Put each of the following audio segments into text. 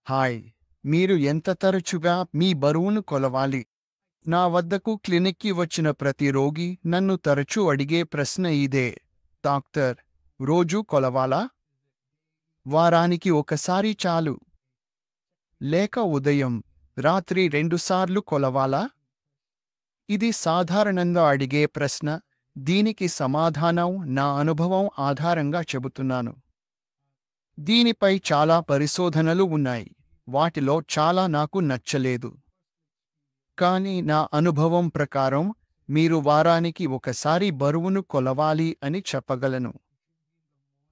Hi, మీరు ఎంత తరచుగా మీ బరువును కొలవాలి? నా వద్దకు క్లినిక్కి వచ్చిన ప్రతి రోగి నన్ను తరచూ అడిగే ప్రశ్న ఇదే. డాక్టర్, రోజూ కొలవాలా? వారానికి ఒకసారి చాలు? లేక ఉదయం, రాత్రి రెండుసార్లు కొలవాలా? ఇది సాధారణంగా అడిగే ప్రశ్న. దీనికి సమాధానం నా అనుభవం ఆధారంగా చెబుతున్నాను. దీనిపై చాలా పరిశోధనలు ఉన్నాయి. వాటిలో చాలా నాకు నచ్చలేదు. కానీ నా అనుభవం ప్రకారం మీరు వారానికి ఒకసారి బరువును కొలవాలి అని చెప్పగలను.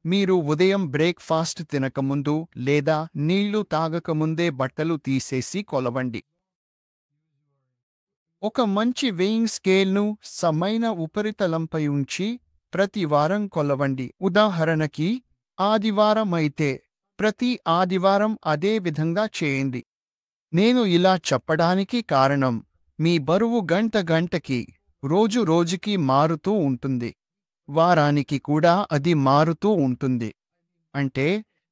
మీరు ఉదయం బ్రేక్ఫాస్ట్ తినకముందు లేదా నీళ్లు తాగకముందే బట్టలు తీసేసి కొలవండి. ఒక మంచి వెయింగ్ స్కేల్ను సమైన ఉపరితలంపై ఉంచి ప్రతి వారం కొలవండి. ఉదాహరణకి, ఆదివారం అయితే ప్రతి ఆదివారం అదే విధంగా చేయండి. నేను ఇలా చెప్పడానికి కారణం, మీ బరువు గంట గంటకి, రోజు రోజుకి మారుతూ ఉంటుంది. వారానికి కూడా అది మారుతూ ఉంటుంది. అంటే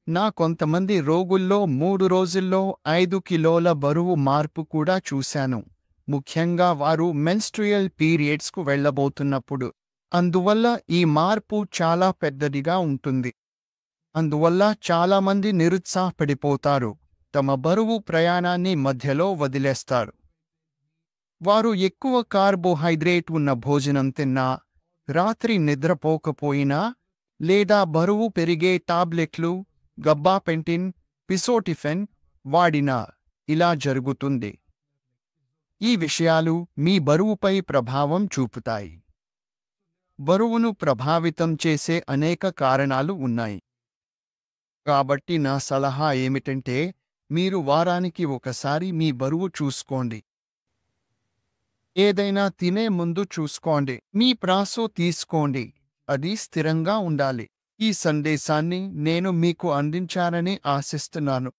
నా కొంతమంది రోగుల్లో 3 రోజుల్లో 5 కిలోల బరువు మార్పు కూడా చూశాను, ముఖ్యంగా వారు మెన్స్ట్రుయల్ పీరియడ్స్కు వెళ్ళబోతున్నప్పుడు. అందువల్ల ఈ మార్పు చాలా పెద్దదిగా ఉంటుంది. అందువల్ల చాలామంది నిరుత్సాహపడిపోతారు, తమ బరువు ప్రయాణాన్ని మధ్యలో వదిలేస్తారు. వారు ఎక్కువ కార్బోహైడ్రేట్ ఉన్న భోజనం తిన్నా, రాత్రి నిద్రపోకపోయినా, లేదా బరువు పెరిగే టాబ్లెట్లు, గబ్బాపెంటిన్, పిసోటిఫెన్ వాడినా ఇలా జరుగుతుంది. ఈ విషయాలు మీ బరువుపై ప్రభావం చూపుతాయి. బరువును ప్రభావితం చేసే అనేక కారణాలు ఉన్నాయి. కాబట్టి నా సలహా ఏమిటంటే, మీరు వారానికి ఒకసారి మీ బరువు చూసుకోండి. ఏదైనా తినే ముందు చూసుకోండి. మీ ప్రాసో తీసుకోండి. అది స్థిరంగా ఉండాలి. ఈ సందేశాన్ని నేను మీకు అందించానని ఆశిస్తున్నాను.